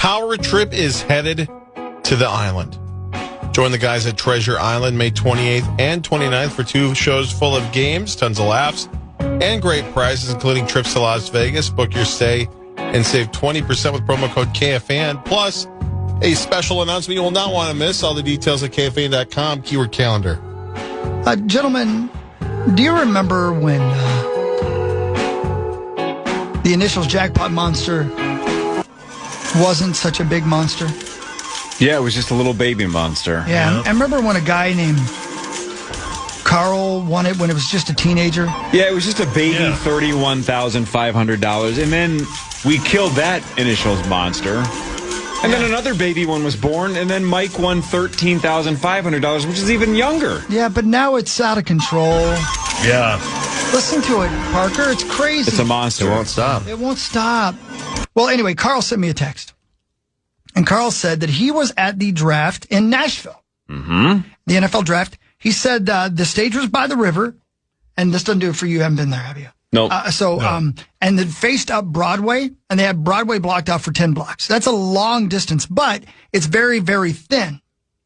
Power Trip is headed to the island. Join the guys at Treasure Island May 28th and 29th for 2 shows full of games, tons of laughs, and great prizes, including trips to Las Vegas. Book your stay and save 20% with promo code KFAN. Plus, a special announcement you will not want to miss. All the details at KFAN.com, keyword calendar. Gentlemen, do you remember when the initials Jackpot Monster wasn't such a big monster? Yeah, it was just a little baby monster. Yeah. I remember when a guy named Carl won it when it was just a teenager. Yeah, it was just a baby $31,500. And then we killed that initials monster. And then another baby one was born, and then Mike won $13,500, which is even younger. Yeah, but now it's out of control. Yeah. Listen to it, Parker. It's crazy. It's a monster. It won't stop. It won't stop. Well, anyway, Carl sent me a text. And Carl said that he was at the draft in Nashville. Mm-hmm. The NFL draft. He said the stage was by the river. And this doesn't do it for you. You haven't been there, have you? Nope. And it faced up Broadway. And they had Broadway blocked out for 10 blocks. That's a long distance, but it's very, very thin.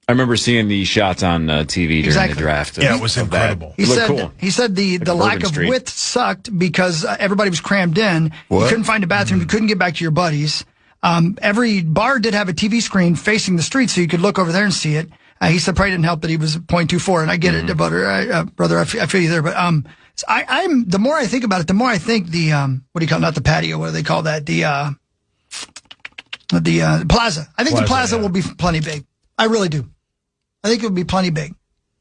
I remember seeing these shots on TV during the draft. Yeah, it was incredible. He said, cool. He said the lack of width sucked because everybody was crammed in. What? You couldn't find a bathroom. You couldn't get back to your buddies. Every bar did have a TV screen facing the street, so you could look over there and see it. He said probably didn't help that he was 0.24, and I get it, brother. I feel you there. But I'm the more I think about it, the more I think the what do you call it? Not the patio? What do they call that? The plaza. I think the plaza will be plenty big. I really do. I think it would be plenty big.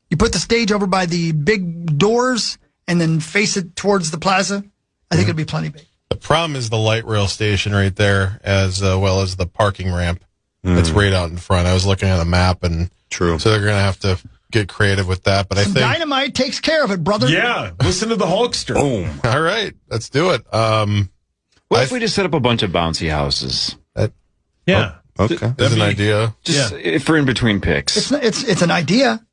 You put the stage over by the big doors and then face it towards the plaza. I think it'd be plenty big. The problem is the light rail station right there, as well as the parking ramp that's right out in front. I was looking at a map, and True. So they're going to have to get creative with that. But I think dynamite takes care of it, brother. Yeah, listen to the Hulkster. Boom. All right, let's do it. What if we just set up a bunch of bouncy houses? Yeah. Okay. That's an idea. Just for in between picks. It's an idea.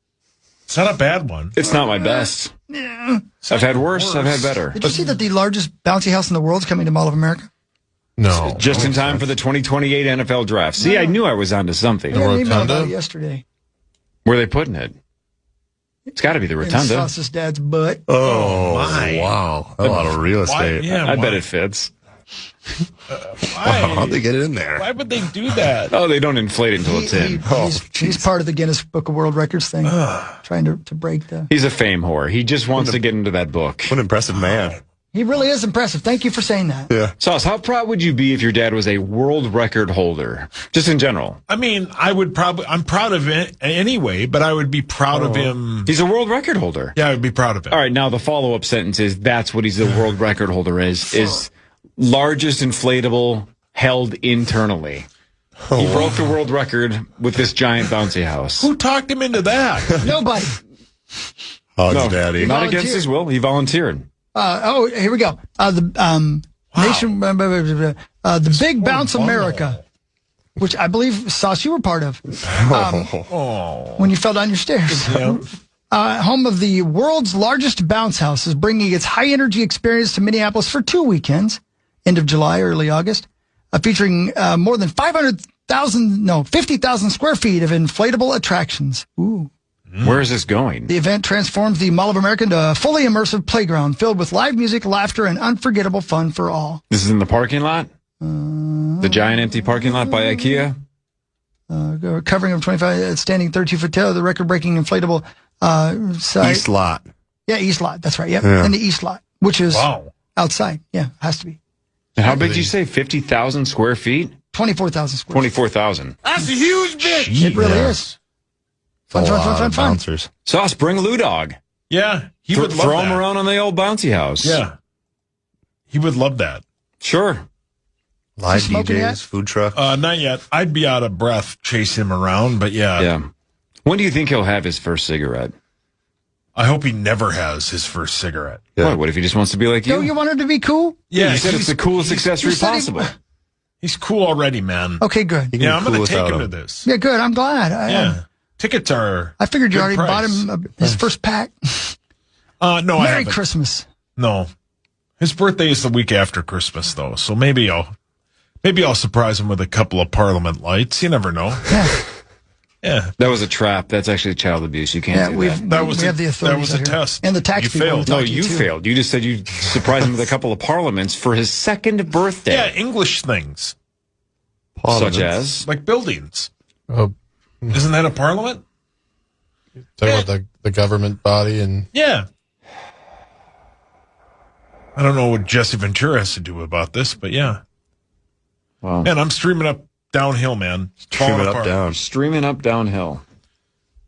It's not a bad one. It's not my best. Yeah. I've had worse. I've had better. Did you see that the largest bouncy house in the world is coming to Mall of America? No. Just in time for the 2028 NFL draft. See, I knew I was onto something. I got an email Rotunda? about it yesterday. Where are they putting it? It's got to be the In Rotunda. Sauce's dad's butt. Oh, my. Wow. A lot of real estate. I bet it fits. How'd they get it in there? Why would they do that? Oh, they don't inflate it until it's in. He's part of the Guinness Book of World Records thing. Trying to break the... He's a fame whore. He just wants to get into that book. What an impressive man. He really is impressive. Thank you for saying that. Yeah. Sauce, how proud would you be if your dad was a world record holder? Just in general. I mean, I'm proud of it anyway, but I would be proud of him. He's a world record holder. Yeah, I would be proud of it. All right, now the follow-up sentence is that's what he's the world record holder is largest inflatable held internally. He broke the world record with this giant bouncy house. Who talked him into that? Nobody. Hugs, Daddy. Not against his will. He volunteered. Here we go. The Big Bounce America, which I believe, Sauce, you were part of. When you fell down your stairs. Home of the world's largest bounce house is bringing its high-energy experience to Minneapolis for 2 weekends, end of July, early August, featuring more than 50,000 square feet of inflatable attractions. Ooh. Where is this going? The event transforms the Mall of America into a fully immersive playground filled with live music, laughter, and unforgettable fun for all. This is in the parking lot? The giant empty parking lot by IKEA? Covering of 25, standing 32-foot tail, the record-breaking inflatable site. East lot. Yeah, East lot. That's right. Yep. Yeah. And the East lot, which is outside. Yeah, has to be. And how big did you say? 50,000 square feet? 24,000 square feet. 24,000. That's a huge bitch. It really is. Fun. Bouncers. Sauce, bring Lou Dog. Yeah, he would love Throw that. him around on the old bouncy house. Yeah, he would love that. Sure. Live smoking DJs, yet? food truck. Not yet. I'd be out of breath chasing him around, but Yeah. When do you think he'll have his first cigarette? I hope he never has his first cigarette. Yeah. What if he just wants to be like you? Don't you want her to be cool? Yeah, You said it's the coolest accessory possible. He's cool already, man. Okay, good. Yeah, I'm going cool to take without him to him. this. Yeah, good. I'm glad. Yeah. Tickets are I figured you good already price. bought him his first pack. No, I Merry haven't. Christmas. No. His birthday is the week after Christmas, though, so maybe I'll Maybe I'll surprise him with a couple of Parliament lights. You never know. Yeah. Yeah. That was a trap. That's actually child abuse. You can't do that. We have the authority. That was a test. And the tax You people. failed. No, you failed. You just said you'd surprise him with a couple of parliaments for his second birthday. Yeah, English things. Such as? Like buildings. Oh, Isn't that a parliament? talking about the government body and Yeah. I don't know what Jesse Ventura has to do about this, but yeah. Wow. Man, I'm streaming up downhill, man. Streaming up down. Streaming up downhill.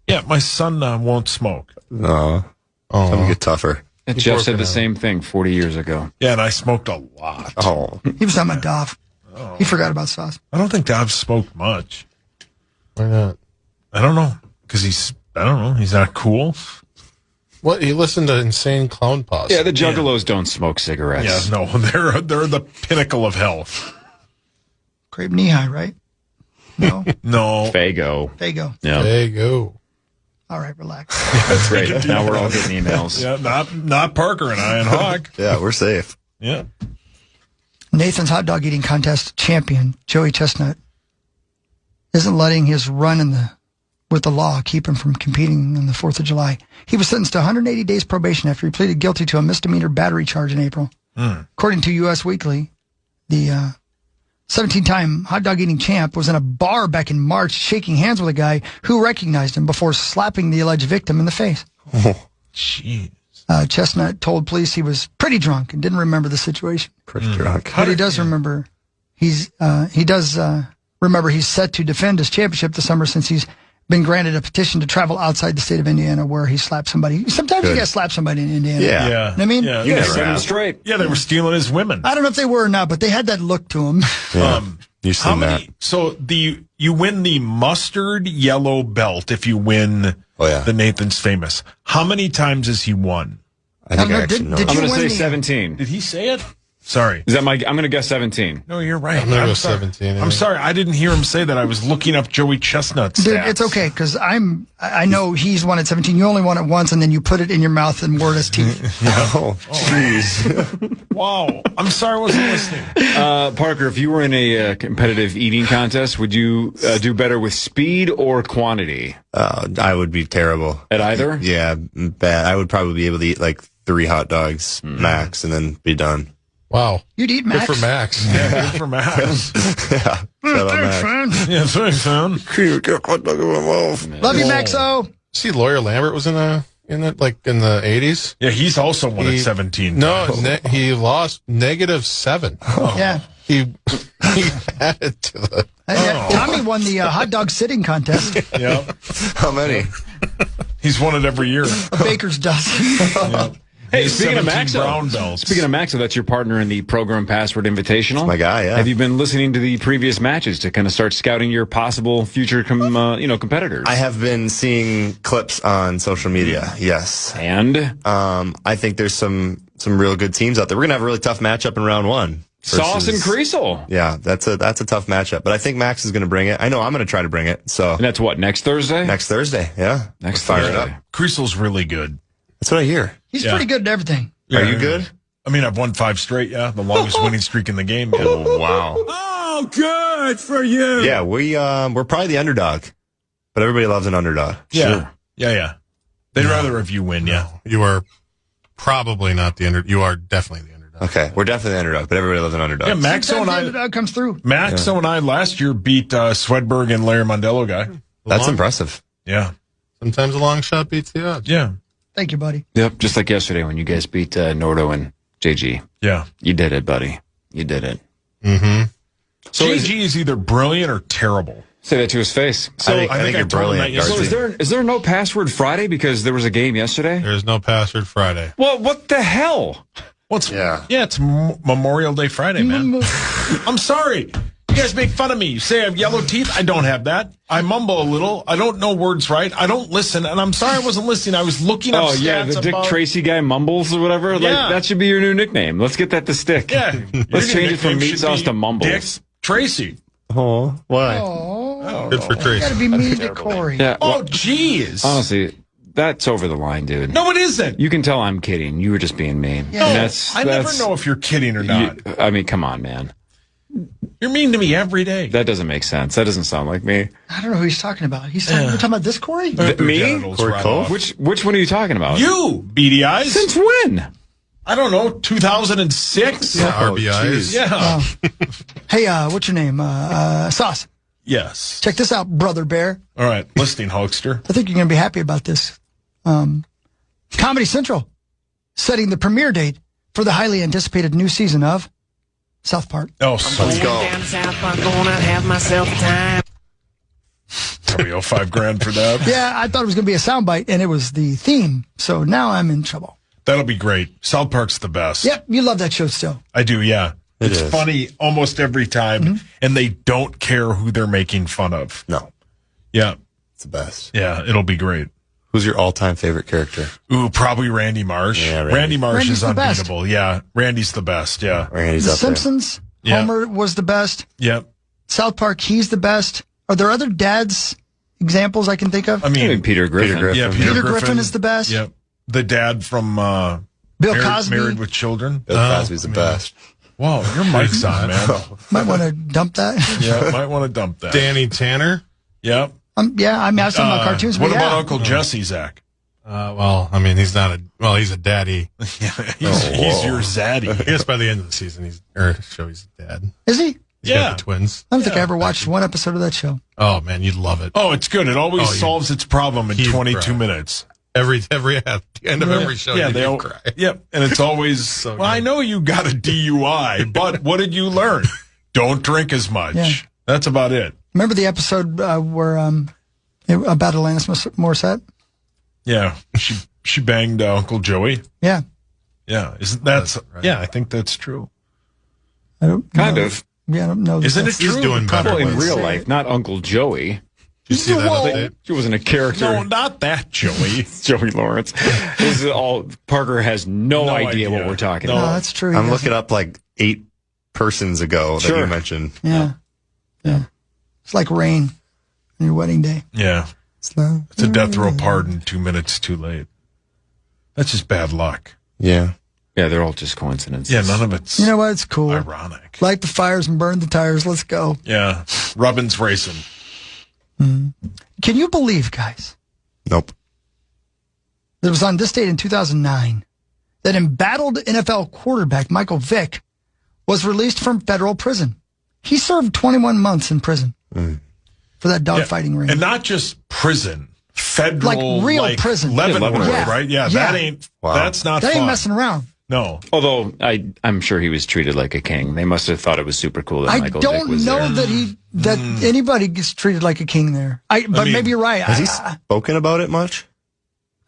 Yeah, my son won't smoke. No. Some get tougher. Jeff said the same thing 40 years ago. Yeah, and I smoked a lot. Oh. He was talking about Dov. He forgot about sauce. I don't think I've smoked much. why not? I don't know. Because he's not cool. What, he listened to Insane Clown Posse. Yeah, the Juggalos don't smoke cigarettes. Yeah, no, they're the pinnacle of health. Crepe knee-high, right? No? No. Fago. Fago. Yeah. There you go. All right, relax. That's great. Now we're all getting emails. Yeah, not Parker and I and Hawk. Yeah, we're safe. Yeah. Nathan's hot dog eating contest champion, Joey Chestnut, isn't letting his run with the law keep him from competing on the 4th of July. He was sentenced to 180 days probation after he pleaded guilty to a misdemeanor battery charge in April. According to U.S. Weekly, the 17-time hot dog eating champ was in a bar back in March shaking hands with a guy who recognized him before slapping the alleged victim in the face. Jeez. Chestnut told police he was pretty drunk and didn't remember the situation. Pretty drunk. But he does remember. He does remember he's set to defend his championship this summer since he's been granted a petition to travel outside the state of Indiana where he slapped somebody. Sometimes you got to slap somebody in Indiana. Yeah. You know what I mean? Yeah. You never got 7 have. straight. Yeah, they were stealing his women. I don't know if they were or not, but they had that look to them. Yeah. You've How seen many? that. So you win the mustard yellow belt if you win the Nathan's Famous. How many times has he won? I think I I don't know, actually know. did I'm you going to win say the- 17. Did he say it? Sorry. Is that I'm going to guess 17. No, you're right. I'm going to go sorry. 17. I'm sorry. I didn't hear him say that. I was looking up Joey Chestnut's Dude, stats. it's okay because I know he's won at 17. You only won it once, and then you put it in your mouth and wore it as teeth. Oh, jeez. Wow. I'm sorry I wasn't listening. Parker, if you were in a competitive eating contest, would you do better with speed or quantity? I would be terrible. At either? Yeah, bad. I would probably be able to eat like 3 hot dogs max and then be done. Wow. You'd eat Good Max. for Max. Yeah, good for Max. Yeah. Shout out Max. Yeah, thanks, son. Get a hot dog in my mouth. Love you, Maxo. See, Lawyer Lambert was in it, like in the 80s. Yeah, he's also won at 17. No, he lost -7. Yeah. He added to the. Tommy won the hot dog sitting contest. Yeah. How many? He's won it every year. A baker's dozen. Hey, speaking of 17 brown Maxo, belts. speaking of Maxo, that's your partner in the Program Password Invitational. My guy, yeah. Have you been listening to the previous matches to kind of start scouting your possible future, competitors? I have been seeing clips on social media. Yes. And I think there's some real good teams out there. We're gonna have a really tough matchup in round 1. Sauce and Creasel. Yeah, that's a tough matchup. But I think Max is gonna bring it. I know I'm gonna try to bring it. So And that's what, next Thursday? next Thursday. Yeah. Next Let's fire it Thursday. up. Creasel's really good. That's what I hear. He's Yeah. pretty good at everything. Are you good? I mean, I've won 5 straight, yeah. The longest winning streak in the game. Yeah. Oh, wow. Oh, good for you. Yeah, we're probably the underdog, but everybody loves an underdog. Yeah. Sure. Yeah. They'd rather have you win, yeah. You are probably not the under. You are definitely the underdog. Okay, we're definitely the underdog, but everybody loves an underdog. Yeah, Maxo Sometimes and the I underdog comes through. Maxo and I last year beat Swedberg and Larry Mondello guy. That's impressive. Yeah. Sometimes a long shot beats the odds. Yeah. Thank you, buddy. Yep, just like yesterday when you guys beat Nordo and JG. Yeah. You did it, buddy. You did it. Mm-hmm. So JG is either brilliant or terrible. Say that to his face. I think I you're told him brilliant, that yesterday. Garcia. Is there no password Friday because there was a game yesterday? There's no password Friday. Well, what the hell? Yeah, it's Memorial Day Friday, man. I'm sorry. You guys make fun of me. You say I have yellow teeth. I don't have that. I mumble a little. I don't know words right. I don't listen. And I'm sorry I wasn't listening. I was looking up Oh, yeah, stats the Dick about... Tracy guy mumbles or whatever. Yeah. Like, that should be your new nickname. Let's get that to stick. Yeah. Let's Your change it from nickname meat should sauce be to mumbles. Dick Tracy. Oh, why? Oh, Good for Tracy. gotta be mean to Cory. Yeah. Oh, Well, jeez. honestly, that's over the line, dude. No, it isn't. You can tell I'm kidding. You were just being mean. Yeah. And that's I never know if you're kidding or not. I mean, come on, man. You're mean to me every day. That doesn't make sense. That doesn't sound like me. I don't know who he's talking about. You're talking about this, Corey? Me? Cory Cole? Which one are you talking about? You, beady eyes. Since when? I don't know, 2006? Yeah, RBIs. Yeah. Hey, what's your name? Sauce. Yes. Check this out, Brother Bear. All right, listening, Hulkster. I think you're going to be happy about this. Comedy Central setting the premiere date for the highly anticipated new season of South Park. Oh, so Let's go. Down to South Park, gonna have myself a time. we owe $5,000 for that. Yeah, I thought it was going to be a soundbite, and it was the theme. So now I'm in trouble. That'll be great. South Park's the best. Yep, you love that show still. I do, yeah. It's is. funny almost every time, and they don't care who they're making fun of. No, Yeah, it's the best. yeah, it'll be great. Who's your all-time favorite character? Ooh, probably Randy Marsh. Yeah, Randy Marsh Randy's is the best. unbeatable. Yeah, Randy's the best. Yeah. Randy's The up there. Simpsons, Yeah. Homer was the best. Yep. South Park, he's the best. Are there other dads examples I can think of? I mean, Peter Griffin. Peter Griffin. yeah, Peter Griffin is the best. Yep. The dad from Bill Cosby. Married with Children. Bill Cosby's the best. Wow, your mic's on, man. Might want to dump that. Yeah, might want to dump that. Danny Tanner. Yep. Yeah, I mean, I've seen my cartoons, but What about yeah. Uncle Jesse, Zach? Well, I mean, he's not he's a daddy. Yeah, he's your zaddy. I guess by the end of the season, he's a dad. Is he? He's got the twins. I don't think I ever watched one episode of that show. Oh man, you'd love it. Oh, it's good. It always solves its problem in He'd 22 cry. minutes. At the end of every show, Yeah, you they do all cry. Yep, and it's always. So well, I good. know you got a DUI, but what did you learn? Don't drink as much. Yeah. That's about it. Remember the episode where about Alanis Morissette? Yeah, she banged Uncle Joey. Yeah, Yeah, isn't that? Right. Yeah, I think that's true. I don't Kind know. of. Yeah, I don't know. Isn't it He's true? doing better. Well, in ways. real life, not Uncle Joey. Did you see that Whoa. update? She wasn't a character. No, not that Joey. Joey Lawrence. This is all. Parker has no idea what we're talking No. No, about. that's true. I'm He looking up like 8 persons ago that Sure. you mentioned. doesn't. Yeah. It's like rain on your wedding day. Yeah, Slow. it's a death row pardon 2 minutes too late. That's just bad luck. Yeah. Yeah, they're all just coincidences. Yeah, none of it's You know what? It's cool. ironic. Light the fires and burn the tires. Let's go. Yeah, Robin's racing. Can you believe, guys? Nope. It was on this date in 2009 that embattled NFL quarterback Michael Vick was released from federal prison. He served 21 months in prison for that dogfighting ring. And not just prison, federal, Like real prison. Leavenworth, Yeah. right? Yeah, Yeah. that ain't. Wow. That's not. That fun. ain't messing around. No. Although I'm sure he was treated like a king. They must have thought it was super cool that I Michael Vick don't was know there. that anybody gets treated like a king there. But mean, maybe you're right. Has he spoken about it much?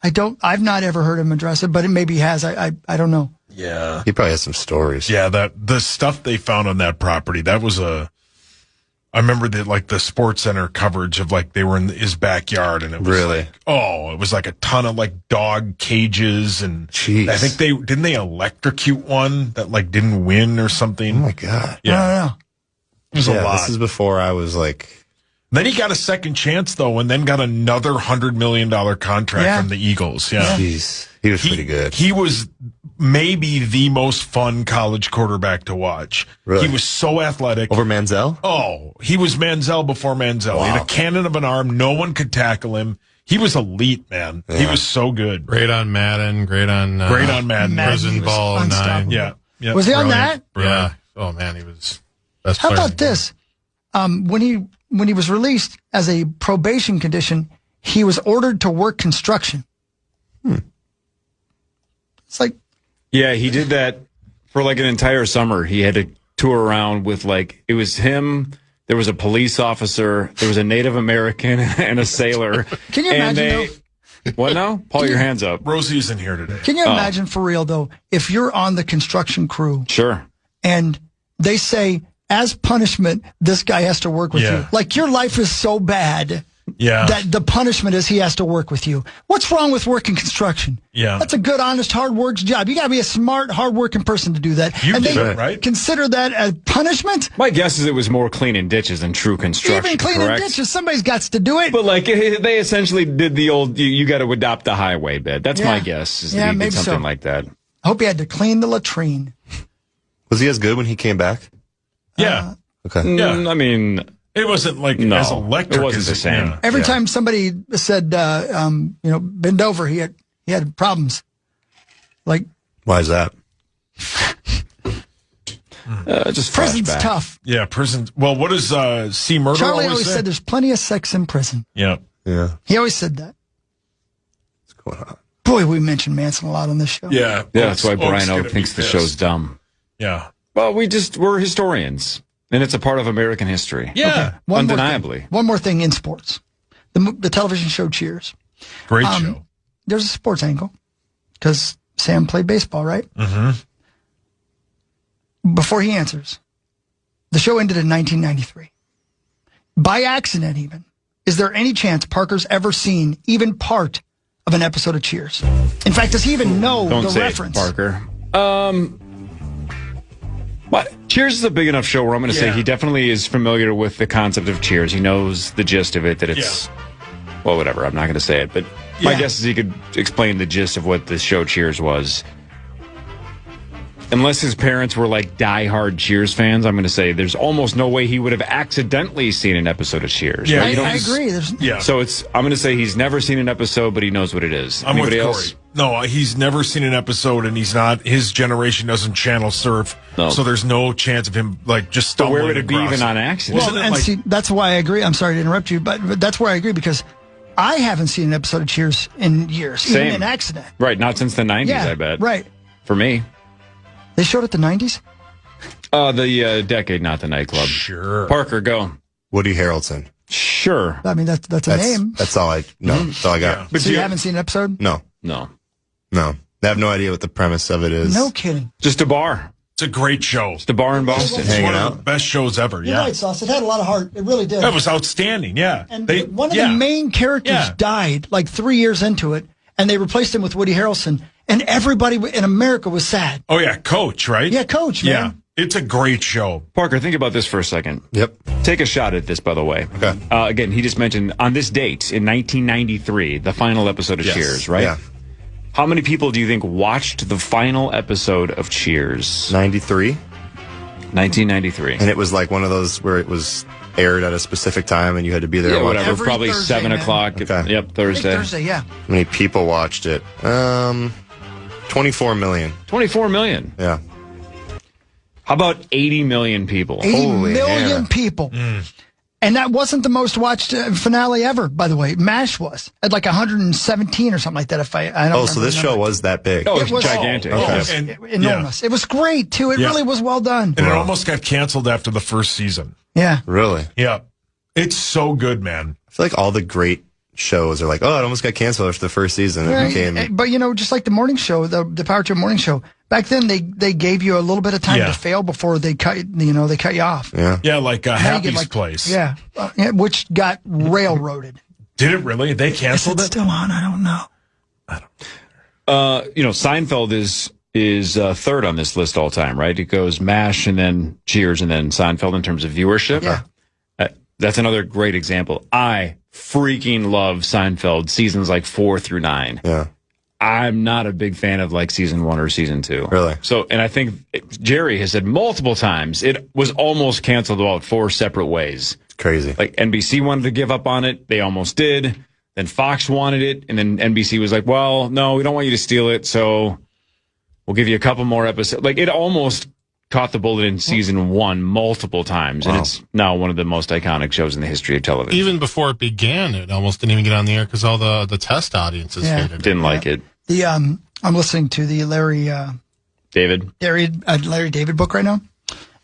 I've not ever heard him address it, but it maybe he has. I don't know. Yeah. He probably has some stories. Yeah. The stuff they found on that property. That was I remember the Sports Center coverage of they were in his backyard, and it was Really? it was like a ton of dog cages, and Jeez. I think they electrocute one that didn't win or something. Oh my God. Yeah, I don't know. it was a Yeah, lot. this is before I was like, Then he got a second chance though, and then got another $100 million contract Yeah. from the Eagles. Yeah. geez, he was pretty good. He was maybe the most fun college quarterback to watch. Really? He was so athletic. Over Manziel? Oh, he was Manziel before Manziel. He had a cannon of an arm. No one could tackle him. He was elite, man. He was so good. Great on Madden. Great on Madden. Prison He was Ball 9. unstoppable. Yeah. Yeah. Was he on that? Yeah. Oh man, he was best How player about in the game. this? When he was released as a probation condition, he was ordered to work construction. It's like, Yeah, he did that for an entire summer. He had to tour around with it was him. There was a police officer. There was a Native American and a sailor. Can you And imagine, What now? Paul, your hands up. Rosie isn't here today. can you imagine for real though, if you're on the construction crew Sure. and they say, as punishment, this guy has to work with Yeah. you. Like your life is so bad Yeah. that the punishment is he has to work with you. What's wrong with working construction? Yeah. That's a good, honest, hard work job. You got to be a smart, hard-working person to do that. You and did they it, right? consider that as punishment? My guess is it was more cleaning ditches than true construction. Even cleaning correct? ditches, somebody's got to do it. But they essentially did the old you got to adopt the highway bit. That's my Yeah. guess. Is Yeah, that he maybe did something so. like that. I hope he had to clean the latrine. Was he as good when he came back? Yeah. Okay. Yeah. I mean, It wasn't like No, as electric it wasn't as the same. Yeah. Every time somebody said, bend over, he had problems. Like, Why is that? just prison's flashback. tough. Yeah, prison. Well, what does C. Murder Charlie always always say? said there's plenty of sex in prison. Yeah. Yeah. He always said that. What's going on? Boy, we mentioned Manson a lot on this show. Yeah. Yeah, that's why Brian O gonna thinks be the pissed. show's dumb. Yeah. Well, we're historians, and it's a part of American history. Yeah. Undeniably. One more thing in sports. The television show Cheers. Great show. There's a sports angle because Sam played baseball, right? Mm-hmm. Before he answers, the show ended in 1993. By accident, even. Is there any chance Parker's ever seen even part of an episode of Cheers? In fact, does he even know Don't the say reference? it, Parker. But Cheers is a big enough show where I'm going to say he definitely is familiar with the concept of Cheers. He knows the gist of it, that it's, well, whatever. I'm not going to say it, but my guess is he could explain the gist of what the show Cheers was. Unless his parents were like diehard Cheers fans, I'm going to say there's almost no way he would have accidentally seen an episode of Cheers. Yeah, right? I agree. Yeah. So I'm going to say he's never seen an episode, but he knows what it is. I'm Anybody with else? Cory. No, he's never seen an episode, and his generation doesn't channel surf, No. so there's no chance of him like just But stumbling where would it be across even on accident? Wasn't it And like- see, that's why I agree. I'm sorry to interrupt you, but that's where I agree because I haven't seen an episode of Cheers in years, Same. even in accident. Right, not since the 90s, Yeah, I bet. right. For me. They showed it the 90s? The decade, not the nightclub. Sure. Parker, go. Woody Harrelson. Sure. I mean, that's a name. That's all I know. That's all I got. But So you haven't seen an episode? No. No. I have no idea what the premise of it is. No kidding. Just a bar. It's a great show. Just a bar in Boston. It's Hanging one of out. the best shows ever. You're Yeah. right, Sauce. It had a lot of heart. It really did. That was outstanding. Yeah. And one of the main characters died like 3 years into it, and they replaced him with Woody Harrelson, and everybody in America was sad. Oh yeah, Coach, right? Yeah, Coach, man. Yeah. It's a great show. Parker, think about this for a second. Yep. Take a shot at this, by the way. Okay. Again, he just mentioned on this date in 1993, the final episode of Yes. Cheers, right? Yeah. How many people do you think watched the final episode of Cheers? 93. 1993. And it was like one of those where it was aired at a specific time and you had to be there. Yeah, to watch whatever. Every Probably Thursday, 7 man. o'clock. Okay. Yep, Big Thursday. Thursday, yeah. How many people watched it? 24 million. 24 million. Yeah. How about 80 million people? 80 Holy million Hannah. people. And that wasn't the most watched finale ever, by the way. MASH was at like 117 or something like that. If I don't Oh, remember so this the show number. was that big. Oh, It it's was- gigantic. Oh, Yep. and- enormous. It was great too. It Yeah. really was well done. And it almost got canceled after the first season. Yeah. Really? Yeah. It's so good, man. I feel like all the great shows are like, oh, it almost got canceled after the first season. It Right. became. But just like the morning show, the Power Trip morning show, back then they gave you a little bit of time Yeah. to fail before they cut you off. Yeah. Yeah, like Now you Happy's get, like, Place. Yeah. Which got railroaded. Did it really? They Is canceled it it? still on? I don't know. Seinfeld is third on this list all time, right? It goes MASH and then Cheers and then Seinfeld in terms of viewership. Yeah. That's another great example. I freaking love Seinfeld seasons like 4 through 9. Yeah. I'm not a big fan of like season 1 or season 2. Really? So, and I think Jerry has said multiple times it was almost canceled about 4 separate ways. It's crazy. Like NBC wanted to give up on it. They almost did. Then Fox wanted it. And then NBC was like, well, no, we don't want you to steal it. So we'll give you a couple more episodes. Like it almost caught the bullet in season 1 multiple times. And it's now one of the most iconic shows in the history of television. Even before it began, it almost didn't even get on the air because all the test audiences Yeah. hated it. Didn't like it. I'm listening to the Larry David book right now.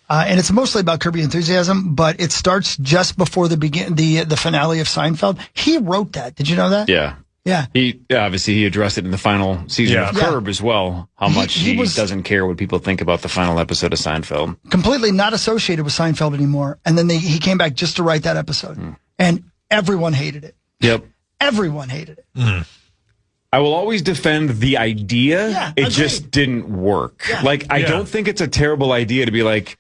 And it's mostly about Curb Your Enthusiasm, but it starts just before the finale of Seinfeld. He wrote that. Did you know that? Yeah. Yeah. Obviously he addressed it in the final season of Yeah. Curb as well. How much he he was- doesn't care what people think about the final episode of Seinfeld. Completely not associated with Seinfeld anymore. And then he came back just to write that episode. And everyone hated it. Yep. Everyone hated it. I will always defend the idea. Yeah, it agreed. just didn't work. Yeah. Like, I Yeah. don't think it's a terrible idea to be like,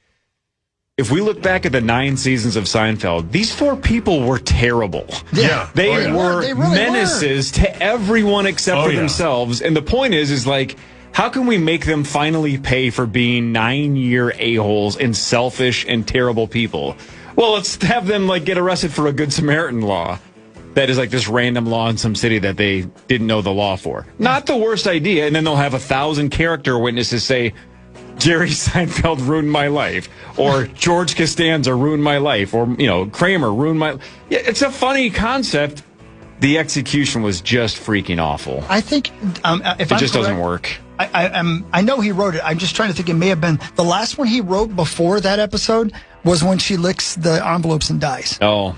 if we look back at the 9 seasons of Seinfeld, these 4 people were terrible. Yeah. They Oh, yeah. were They really menaces to everyone except Oh, for yeah. themselves. And the point is like, How can we make them finally pay for being 9-year a-holes and selfish and terrible people? Well, let's have them get arrested for a Good Samaritan law. That is this random law in some city that they didn't know the law for. Not the worst idea. And then they'll have 1,000 character witnesses say, Jerry Seinfeld ruined my life, or George Costanza ruined my life, or, Kramer ruined my life. Yeah, it's a funny concept. The execution was just freaking awful. I think if it just doesn't work. I know he wrote it. I'm just trying to think. It may have been the last one he wrote before that episode was when she licks the envelopes and dies. Oh.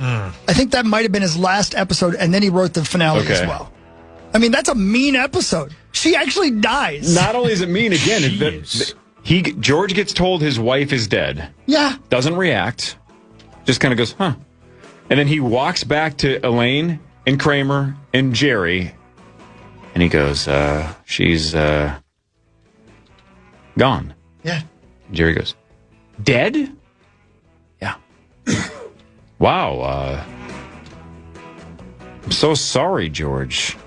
I think that might have been his last episode, and then he wrote the finale as well. I mean, that's a mean episode. She actually dies. Not only is it mean, again, George gets told his wife is dead. Yeah. Doesn't react. Just kind of goes, huh. And then he walks back to Elaine and Kramer and Jerry, and he goes, she's gone. Yeah. Jerry goes, dead? Yeah. Wow. I'm so sorry, George.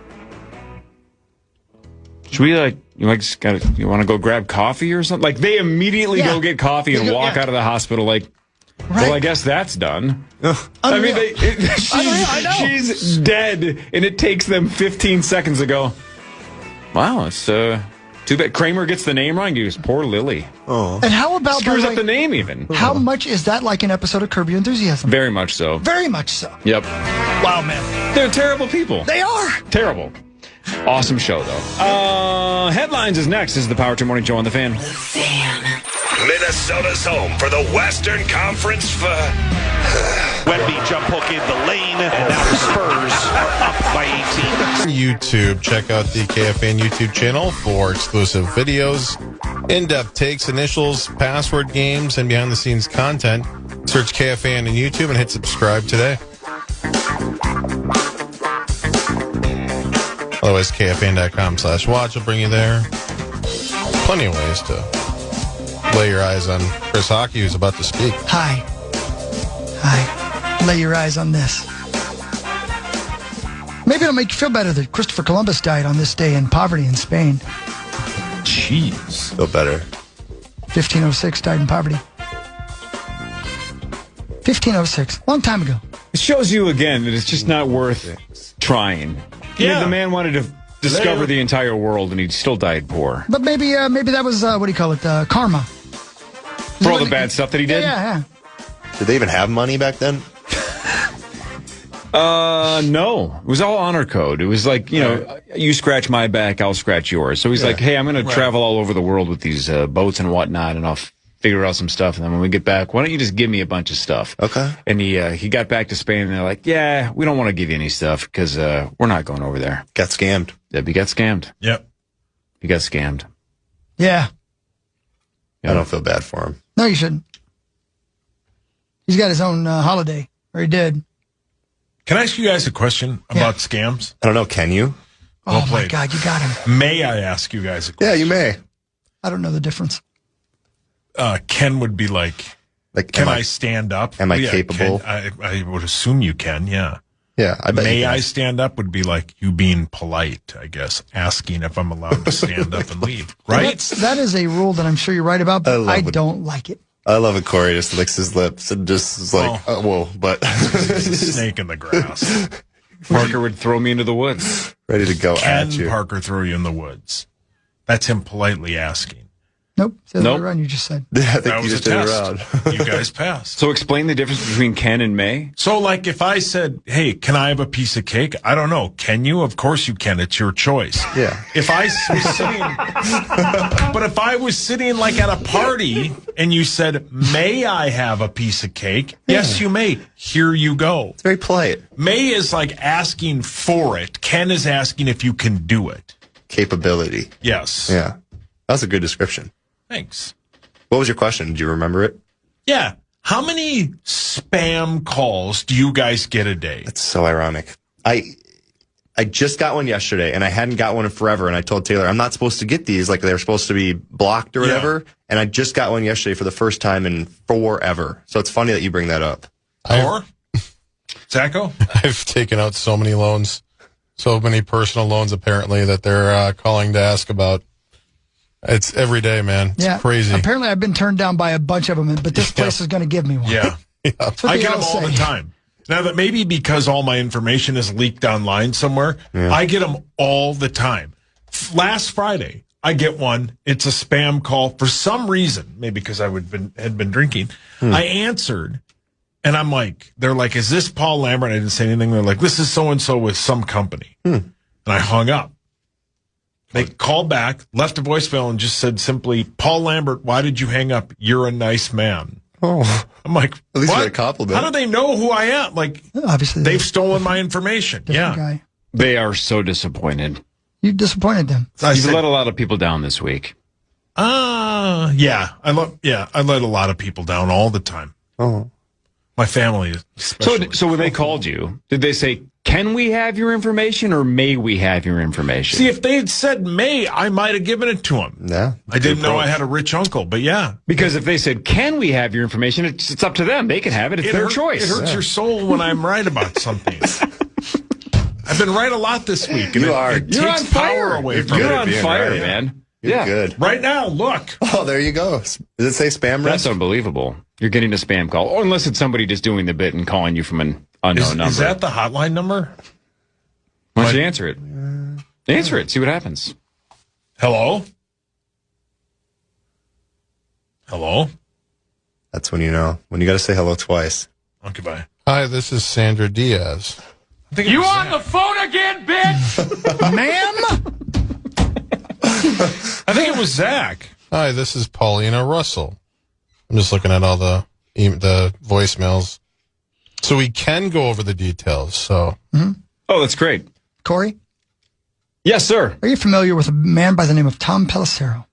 Should we you want to go grab coffee or something? They immediately go get coffee and walk out of the hospital well, I guess that's done. I mean, she's dead, and it takes them 15 seconds to go, wow, it's too bad. Kramer gets the name wrong. He goes, poor Lily. Oh. And how about screws up the name even? How much is that like an episode of Curb Your Enthusiasm? Very much so. Very much so. Yep. Wow, man. They're terrible people. They are. Terrible. Awesome show, though. Headlines is next. This is the Power 2 Morning Show on The Fan. Minnesota's home for the Western Conference. Wemby jump hook in the lane, and now the Spurs are up by 18. YouTube. Check out the KFAN YouTube channel for exclusive videos, in-depth takes, initials, password games, and behind-the-scenes content. Search KFAN on YouTube and hit subscribe today. Otherwise, KFAN.com/watch will bring you there. Plenty of ways to lay your eyes on Chris Hockey, who's about to speak. Hi. Lay your eyes on this. Maybe it'll make you feel better that Christopher Columbus died on this day in poverty in Spain. Jeez. Feel better. 1506, died in poverty. 1506, long time ago. It shows you again that it's just not worth trying. Yeah. The man wanted to discover the entire world, and he still died poor. But maybe that was, what do you call it, karma. For all the bad stuff that he did? Yeah. Did they even have money back then? No. It was all honor code. It was you scratch my back, I'll scratch yours. So he's like, hey, I'm going to travel all over the world with these boats and whatnot, and I'll figure out some stuff. And then when we get back, why don't you just give me a bunch of stuff? Okay. And he got back to Spain, and they're like, yeah, we don't want to give you any stuff because we're not going over there. Got scammed. He got scammed. Yep. He got scammed. Yeah. I don't feel bad for him. No, you shouldn't. He's got his own holiday, or he did. Can I ask you guys a question about scams? I don't know. Can you? Oh, my God, you got him. May I ask you guys a question? Yeah, you may. I don't know the difference. Ken would be like can I stand up? Am I capable? I would assume you can, yeah. Yeah, I bet May you can. I stand up would be like you being polite, I guess, asking if I'm allowed to stand up and leave, right? That is a rule that I'm sure you're right about, but I don't like it. I love it. Corey just licks his lips and just is like, whoa, but There's a snake in the grass. Parker would throw me into the woods. ready to go Can at you. Parker throw you in the woods? That's him politely asking. Nope. The other Nope. way around, you just said. Yeah, I think That you was a just did it test. around. You guys passed. So explain the difference between Ken and May. So, like, if I said, hey, can I have a piece of cake? I don't know. Can you? Of course you can. It's your choice. Yeah. If I was sitting, but if I was sitting like at a party and you said, may I have a piece of cake? Yes, you may. Here you go. It's very polite. May is like asking for it. Ken is asking if you can do it. Capability. Yes. Yeah. That was a good description. Thanks. What was your question? Do you remember it? Yeah. How many spam calls do you guys get a day? That's so ironic. I just got one yesterday, and I hadn't got one in forever, and I told Taylor, I'm not supposed to get these. Like, they're supposed to be blocked or whatever. Yeah. And I just got one yesterday for the first time in forever. So it's funny that you bring that up. Or? Zacho? I've taken out so many loans, so many personal loans, apparently, that they're calling to ask about. It's every day, man. It's crazy. Apparently, I've been turned down by a bunch of them, but this place is going to give me one. Yeah. I get them all the time. Now, that maybe because all my information is leaked online somewhere, I get them all the time. Last Friday, I get one. It's a spam call for some reason, maybe because I had been drinking. I answered, and I'm like, they're like, is this Paul Lambert? I didn't say anything. They're like, this is so-and-so with some company. And I hung up. They called back, left a voicemail, and just said simply, Paul Lambert, why did you hang up? You're a nice man. Oh, I'm like, at least what? a compliment. How do they know who I am? Like, obviously they've stolen my information. Guy. They are so disappointed. You disappointed them. You've let a lot of people down this week. I let a lot of people down all the time. Oh, my family especially. So when they called you, did they say, can we have your information or may we have your information? See, if they had said may, I might have given it to them. Yeah, I didn't know I had a rich uncle, but yeah. Because if they said, can we have your information, it's up to them. They can have it. It's their choice. It hurts your soul when I'm right about something. I've been right a lot this week. And it takes power away from it. You're on fire, man. You're good. Right now, look. Oh, there you go. Does it say spam? That's unbelievable. You're getting a spam call. Or unless it's somebody just doing the bit and calling you from an unknown number. Is that the hotline number? Why don't you answer it? Answer it. See what happens. Hello? Hello? That's when you know. When you got to say hello twice. Okay, bye. Hi, this is Sandra Diaz. You on the phone again, bitch? Ma'am? I think it was Zach. Hi, this is Paulina Russell. I'm just looking at all the voicemails. So we can go over the details. So, Oh, that's great. Cory? Yes, sir. Are you familiar with a man by the name of Tom Pelissero?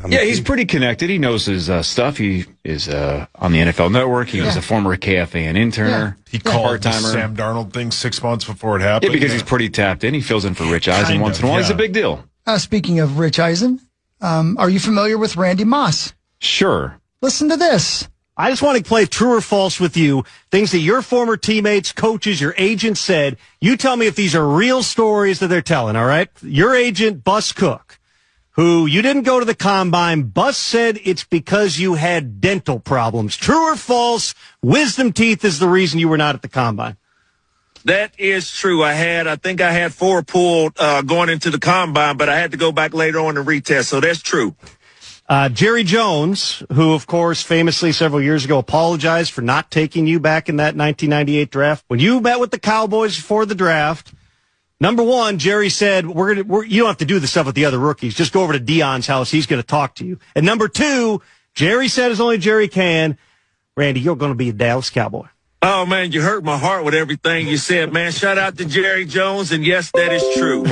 Yeah, he's pretty connected. He knows his stuff. He is on the NFL Network. He was a former KFAN intern. He called the Sam Darnold thing 6 months before it happened. Yeah, because he's pretty tapped in. He fills in for Rich Eisen once in a while. He's a big deal. Speaking of Rich Eisen, are you familiar with Randy Moss? Sure. Listen to this. I just want to play true or false with you. Things that your former teammates, coaches, your agent said. You tell me if these are real stories that they're telling, all right? Your agent, Bus Cook, who you didn't go to the combine. Bus said it's because you had dental problems. True or false? Wisdom teeth is the reason you were not at the combine. That is true. I think I had 4 pulled going into the combine, but I had to go back later on and retest. So that's true. Jerry Jones, who, of course, famously several years ago apologized for not taking you back in that 1998 draft. When you met with the Cowboys before the draft, number one, Jerry said, you don't have to do the stuff with the other rookies. Just go over to Dion's house. He's going to talk to you. And number two, Jerry said as only Jerry can, Randy, you're going to be a Dallas Cowboy. Oh, man, you hurt my heart with everything you said, man. Shout out to Jerry Jones, and yes, that is true.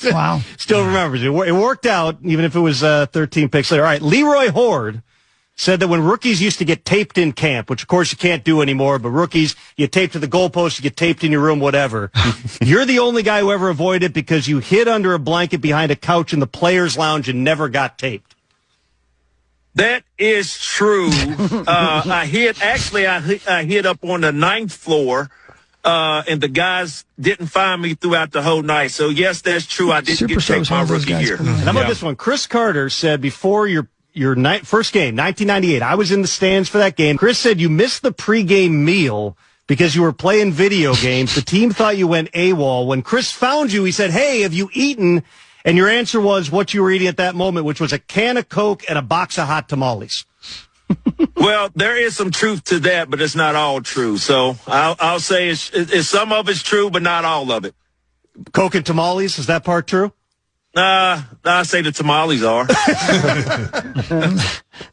Wow. Still remembers it. It worked out, even if it was 13 picks later. All right, Leroy Horde said that when rookies used to get taped in camp, which, of course, you can't do anymore, but rookies, you tape to the goalpost, you get taped in your room, whatever. You're the only guy who ever avoided it because you hid under a blanket behind a couch in the players' lounge and never got taped. That is true. I hid up on the 9th floor, and the guys didn't find me throughout the whole night. So, yes, that's true. I didn't get taped my rookie year. How about this one? Chris Carter said before your first game, 1998, I was in the stands for that game. Chris said you missed the pregame meal because you were playing video games. The team thought you went AWOL. When Chris found you, he said, hey, have you eaten? And your answer was what you were eating at that moment, which was a can of Coke and a box of hot tamales. Well, there is some truth to that, but it's not all true. So I'll say it's some of it's true, but not all of it. Coke and tamales, is that part true? I say the tamales are.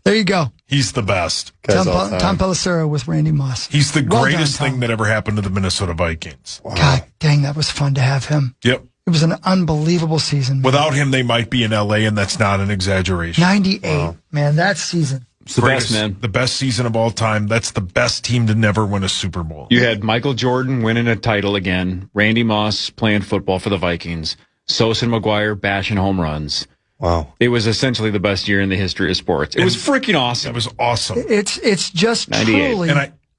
There you go. He's the best. Tom Pelissero with Randy Moss. He's the greatest thing that ever happened to the Minnesota Vikings. Wow. God dang, that was fun to have him. Yep. It was an unbelievable season. Man. Without him, they might be in L.A., and that's not an exaggeration. 98, man, that season. It's the best, man. The best season of all time. That's the best team to never win a Super Bowl. You had Michael Jordan winning a title again, Randy Moss playing football for the Vikings, Sosa and McGuire bashing home runs. Wow. It was essentially the best year in the history of sports. It was freaking awesome. It was awesome. It's just 98. truly,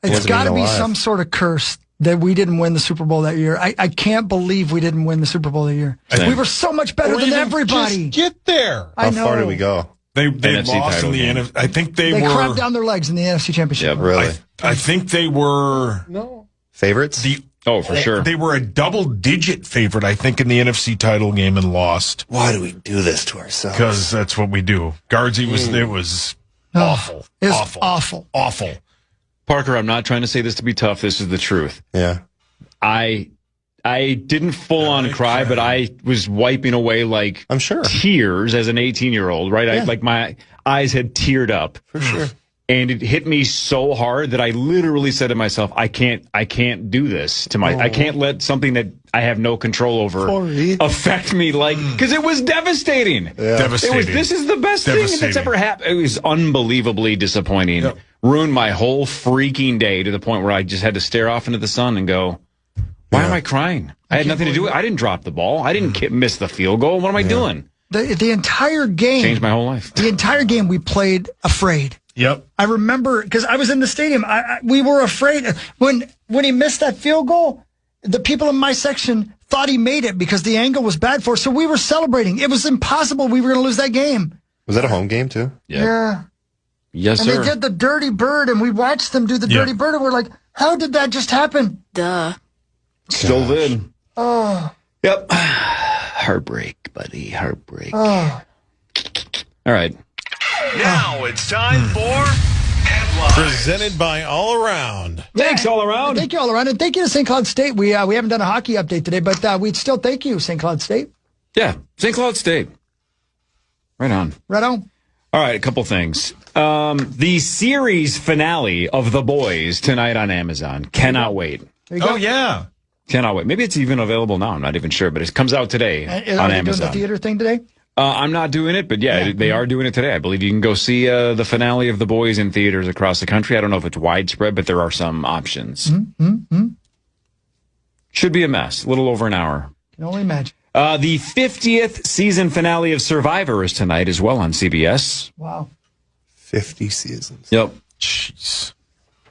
it's got to be some sort of curse that we didn't win the Super Bowl that year. I can't believe we didn't win the Super Bowl that year. Same. We were so much better than everybody. Just get there. I know. How far did we go? They NFC lost in the game. NFC. I think they They were. cramped down their legs in the NFC Championship. Yeah, Really? I think they were Favorites? Oh, for sure. They were a double-digit favorite, I think, in the NFC title game and lost. Why do we do this to ourselves? Because that's what we do. Guardsy was it was awful. It was awful. Parker, I'm not trying to say this to be tough. This is the truth. Yeah. I didn't full on cry, but I was wiping away like I'm sure. tears as an 18-year-old, right? Yeah. Like my eyes had teared up. For sure. And it hit me so hard that I literally said to myself, I can't do this to I can't let something that I have no control over Cory. affect me because it was devastating. Yeah. Devastating. This is the best thing that's ever happened. It was unbelievably disappointing. Yep. Ruined my whole freaking day to the point where I just had to stare off into the sun and go, why am I crying? I had nothing to do with it. I didn't drop the ball. I didn't miss the field goal. What am I doing? The entire game. Changed my whole life. The entire game we played afraid. Yep. I remember because I was in the stadium. We were afraid when he missed that field goal. The people in my section thought he made it because the angle was bad for us. So we were celebrating. It was impossible we were going to lose that game. Was that a home game, too? Yeah. Yes, and sir. they did the dirty bird, and we watched them do the dirty bird, and we're like, how did that just happen? Duh. Still did. Oh. Yep. Heartbreak, buddy. Heartbreak. Oh. All right. Now it's time for Headlines. Presented by All Around. Thanks all around. Thank you all around, and thank you to St. Cloud State. We haven't done a hockey update today, but we'd still thank you, St. Cloud State. Yeah. St. Cloud State. Right on. Right on. All right, a couple things. The series finale of The Boys tonight on Amazon. Cannot wait. There you go. Oh, yeah. Cannot wait. Maybe it's even available now. I'm not even sure, but it comes out today on Are they Amazon. doing the theater thing today? I'm not doing it, but yeah, they are doing it today. I believe you can go see the finale of The Boys in theaters across the country. I don't know if it's widespread, but there are some options. Should be a mess. A little over an hour. Can only imagine. The 50th season finale of Survivor is tonight as well on CBS. Wow. 50 seasons. Yep. Jeez.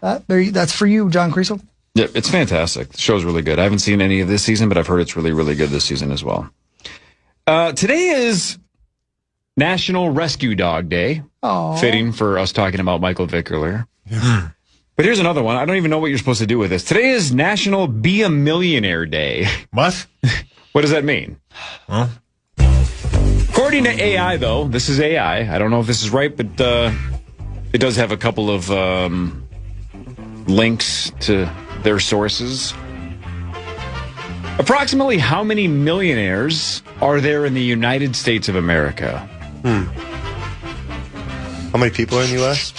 That's for you, John Creasel. Yep, it's fantastic. The show's really good. I haven't seen any of this season, but I've heard it's really, really good this season as well. Today is National Rescue Dog Day. Oh. Fitting for us talking about Michael Vick earlier. But here's another one. I don't even know what you're supposed to do with this. Today is National Be a Millionaire Day. What? What does that mean? Well, According to AI, though, this is AI. I don't know if this is right, but it does have a couple of links to their sources. Approximately how many millionaires are there in the United States of America? How many people are in the U.S.?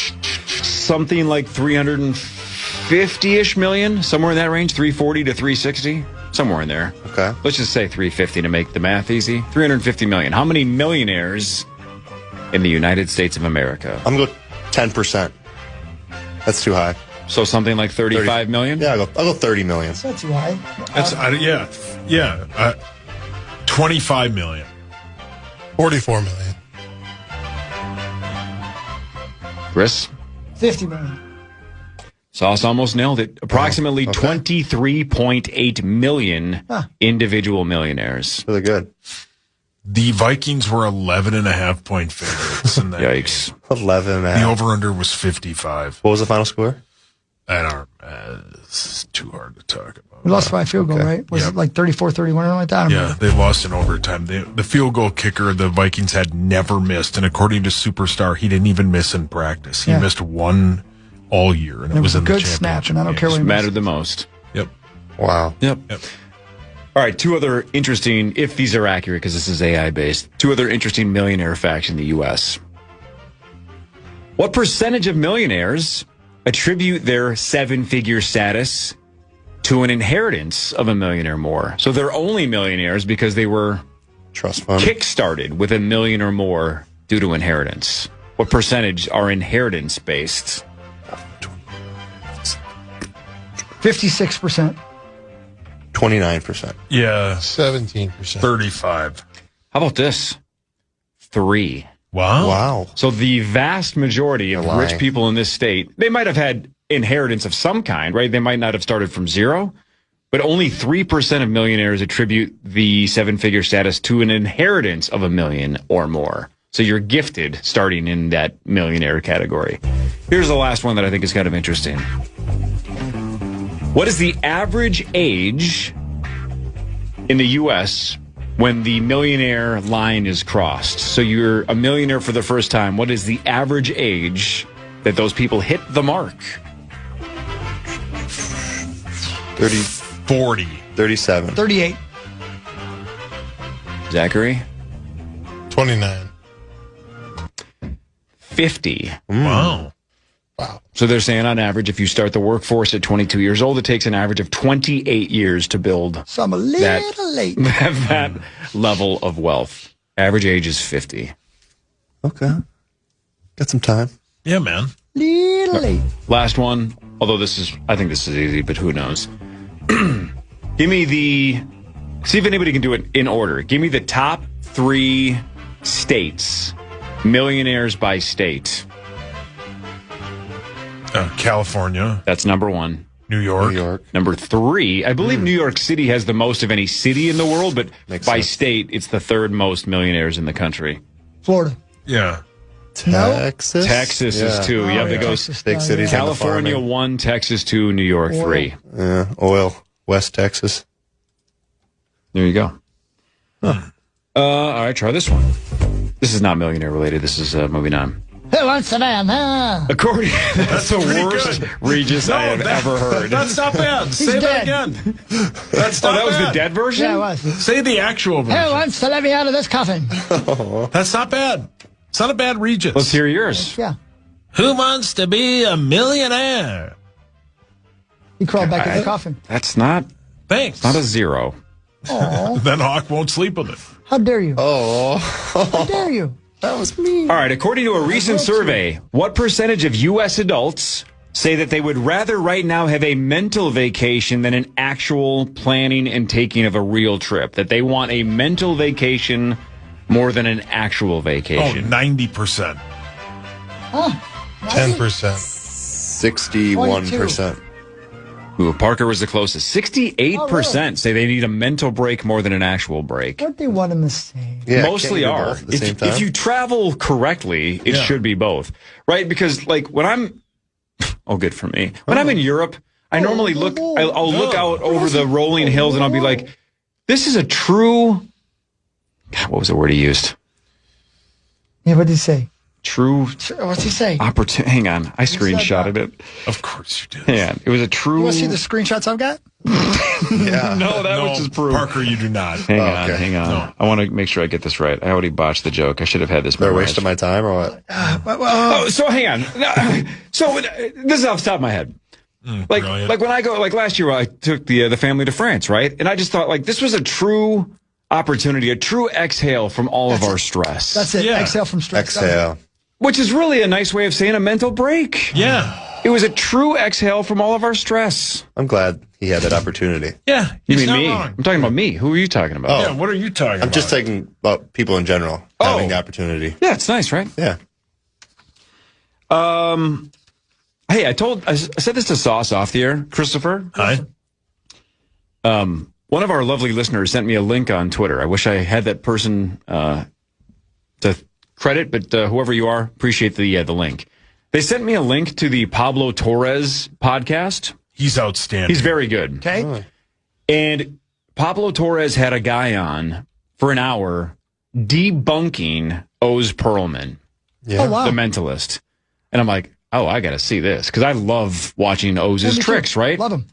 Something like 350-ish million, somewhere in that range, 340 to 360, somewhere in there. Okay. Let's just say 350 to make the math easy. 350 million. How many millionaires in the United States of America? I'm going to go 10%. That's too high. So something like 35 million? Yeah, I'll go 30 million. That's too high. that's, yeah. 25 million. 44 million. Chris? 50 million. Sauce almost nailed it. Approximately 23.8 million individual millionaires. Really good. The Vikings were 11.5-point favorites in that Yikes. game. 11 and a The half. over-under was 55. What was the final score? It's too hard to talk about. We lost by a field goal, right? Was it like 34-31 or like that? I don't Yeah, remember. they lost in overtime. The field goal kicker the Vikings had never missed, and according to Superstar, he didn't even miss in practice. He missed one all year, and it was a in the good championship snap, and I don't care what games. he Mattered the most. Yep. Wow. Yep. All right, two other interesting, if these are accurate, because this is AI based, two other interesting millionaire facts in the U.S. What percentage of millionaires attribute their seven-figure status to an inheritance of $1 million or more? So they're only millionaires because they were Trust fund. kickstarted with $1 million or more due to inheritance. What percentage are inheritance based? 56%. 29%. Yeah, 17%. 35. How about this? 3. Wow. Wow. So the vast majority of You're rich lying. people in this state, they might have had inheritance of some kind, right? They might not have started from zero, but only 3% of millionaires attribute the seven-figure status to an inheritance of $1 million or more. So you're gifted starting in that millionaire category. Here's the last one that I think is kind of interesting. What is the average age in the U.S. when the millionaire line is crossed? So you're a millionaire for the first time. What is the average age that those people hit the mark? 30, 40, 37, 38. Zachary? 29. 50. Wow. So they're saying on average, if you start the workforce at 22 years old, it takes an average of 28 years to build So I'm a little late. that level of wealth. Average age is 50. Okay. Got some time. Yeah, man. Little late. Last one, although I think this is easy, but who knows? Give me see if anybody can do it in order. Give me the top 3 states, millionaires by state. California. That's number 1. New York. New York. Number 3, I believe New York City has the most of any city in the world, but Makes by sense. state, it's the 3rd most millionaires in the country. Florida. Yeah. Texas. Texas is 2. Yep, it goes Texas, Big cities. on the California farming. 1, Texas 2, New York 3. Oil. West Texas. There you go. All right, try this one. This is not millionaire related. This is moving on. Who wants to man? According, that's the pretty worst good. Regis I have ever heard. That's not bad. Say that dead. again. That's not that was bad. the dead version? Yeah, it was. Say the actual Who version. wants to let me out of this coffin? That's not bad. It's not a bad Regis. Let's hear yours. Yeah. Who wants to be a millionaire? He crawled back in the coffin. That's not Thanks. a 0. Oh, Then Hawk won't sleep with it. how dare you? Oh. How dare you? That was me. All right, according to a recent survey, what percentage of U.S. adults say that they would rather right now have a mental vacation than an actual planning and taking of a real trip? That they want a mental vacation more than an actual Oh, vacation. 90%. Oh, 10%. 61%. Ooh, Parker was the closest. 68% say they need a mental break more than an actual break. What they want in the same? Yeah, Mostly can't you do are. both at the same time? If you travel correctly, it should be both, right? Because like when I'm, oh, good for me. When I'm in Europe, I normally look. I'll look out over the rolling hills, and I'll be like, "This is a true." God, what was the word he used? Yeah, what did he say? True What's he say? opportunity. Hang on, I screenshotted it. Of course you do. Hang on, it was a true. You want to see the screenshots I've got? Yeah. No, that No, was just proof. Parker, you do not. Hang on, okay. hang on. No. I want to make sure I get this right. I already botched the joke. I should have had this. They're memorized. wasting my time or what? Oh, so hang on. So this is off the top of my head. Like brilliant. when I go, like last year, I took the family to France, right? And I just thought like this was a true opportunity, a true exhale from all of our stress. That's it. Yeah. Exhale from stress. Exhale. Which is really a nice way of saying a mental break. Yeah. It was a true exhale from all of our stress. I'm glad he had that opportunity. Yeah. You he's mean not me? wrong. I'm talking about me. Who are you talking about? Yeah, what are you talking about? I'm just talking about people in general having the opportunity. Yeah, it's nice, right? Yeah. Hey, I said this to Sauce off the air, Christopher. Hi. One of our lovely listeners sent me a link on Twitter. I wish I had that person to credit, but whoever you are, appreciate the link. They sent me a link to the Pablo Torres podcast. He's outstanding. He's very good. Okay. And Pablo Torres had a guy on for an hour debunking Oz Perlman, Oh, wow. the mentalist. And I'm like, oh, I got to see this because I love watching Oz's Me too. tricks, right? Love him.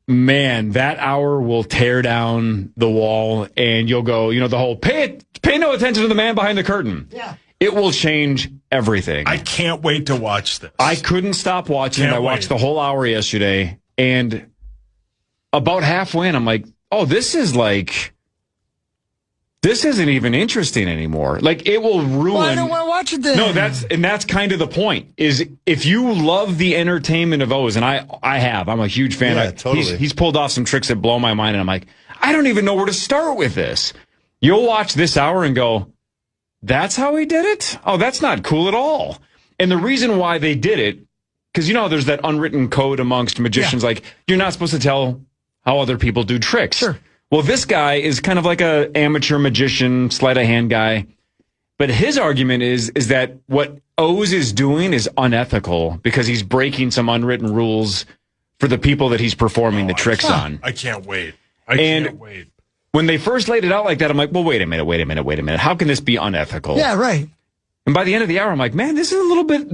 Man, that hour will tear down the wall and you'll go, the whole pay no attention to the man behind the curtain. Yeah. It will change everything. I can't wait to watch this. I couldn't stop watching it. Can't I watched wait. the whole hour yesterday and about halfway in, I'm like, oh, this isn't even interesting anymore. Like it will ruin. Well, I don't want to watch it then. No, that's kind of the point. Is if you love the entertainment of Oz, and I have, I'm a huge fan. Yeah, totally. He's pulled off some tricks that blow my mind, and I'm like, I don't even know where to start with this. You'll watch this hour and go, that's how he did it? Oh, that's not cool at all. And the reason why they did it because there's that unwritten code amongst magicians, like you're not supposed to tell how other people do tricks. Sure. Well, this guy is kind of like a amateur magician, sleight of hand guy. But his argument is that what Oz is doing is unethical because he's breaking some unwritten rules for the people that he's performing the tricks on. I can't wait. I can't wait. When they first laid it out like that, I'm like, well, wait a minute. How can this be unethical? Yeah, right. And by the end of the hour, I'm like, man, this is a little bit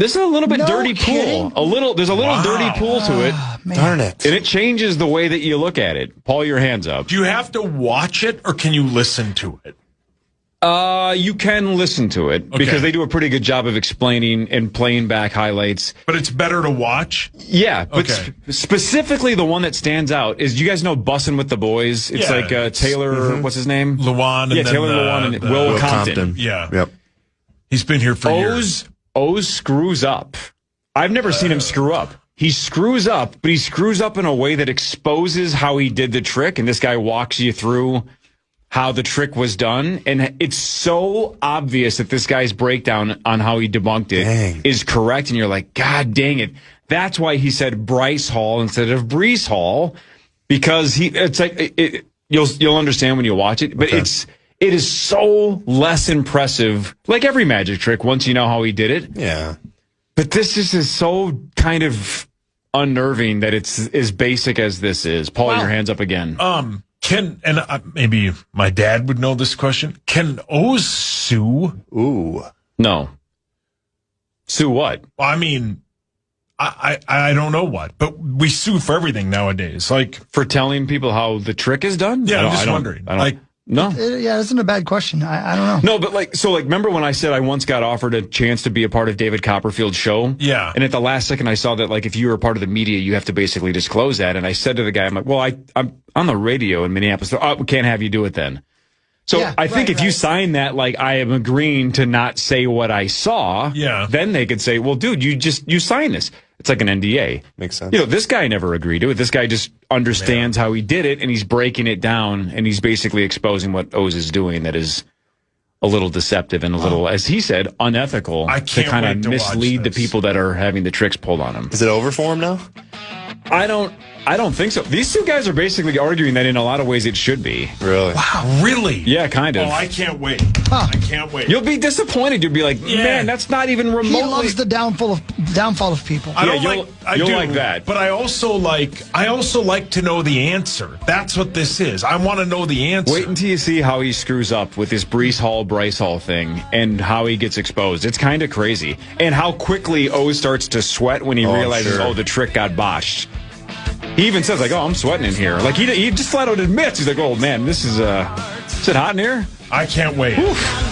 No dirty kidding. pool. There's a little dirty pool to it. Man. Darn it. And it changes the way that you look at it. Paul, your hands up. Do you have to watch it or can you listen to it? You can listen to it because they do a pretty good job of explaining and playing back highlights. But it's better to watch? Yeah, but specifically the one that stands out is, you guys know Bussin' with the Boys? It's like Taylor, what's his name? Lewan. And Taylor Lewan and Will Compton. Yeah. Yep. He's been here for years. Oz screws up. I've never seen him screw up. He screws up, but he screws up in a way that exposes how he did the trick, and this guy walks you through how the trick was done, and it's so obvious that this guy's breakdown on how he debunked it is correct, and you're like, God dang it. That's why he said Bryce Hall instead of Brees Hall, because it's like you'll understand when you watch it, but it is so less impressive, like every magic trick, once you know how he did it. Yeah. But this just is so kind of unnerving that it's as basic as this is. Paul, your hands up again. Maybe my dad would know this question. Can Oz sue? Ooh. No. Sue what? I mean, I don't know what, but we sue for everything nowadays. Like, for telling people how the trick is done? Yeah, I'm just wondering. No. Yeah, isn't a bad question. I don't know. No, but remember when I said I once got offered a chance to be a part of David Copperfield's show? Yeah. And at the last second, I saw that, if you were a part of the media, you have to basically disclose that. And I said to the guy, I'm like, well, I'm on the radio in Minneapolis. We can't have you do it then. So I think if you sign that, I am agreeing to not say what I saw, then they could say, well, dude, you sign this. It's like an NDA. Makes sense. This guy never agreed to it. This guy just understands how he did it, and he's breaking it down, and he's basically exposing what Oz is doing that is a little deceptive and a little, as he said, unethical to kind of mislead the people that are having the tricks pulled on him. Is it over for him now? I don't think so. These two guys are basically arguing that in a lot of ways it should be. Really? Wow. Really? Yeah, kind of. Oh, I can't wait. I can't wait. You'll be disappointed. You'll be like, man, that's not even remotely. He loves the downfall of people. I do like that. But I also like to know the answer. That's what this is. I want to know the answer. Wait until you see how he screws up with this Bryce Hall thing and how he gets exposed. It's kind of crazy. And how quickly Oz starts to sweat when he realizes, the trick got botched. He even says, I'm sweating in here. He just flat out admits, he's like, oh, man, is it hot in here? I can't wait. Oof.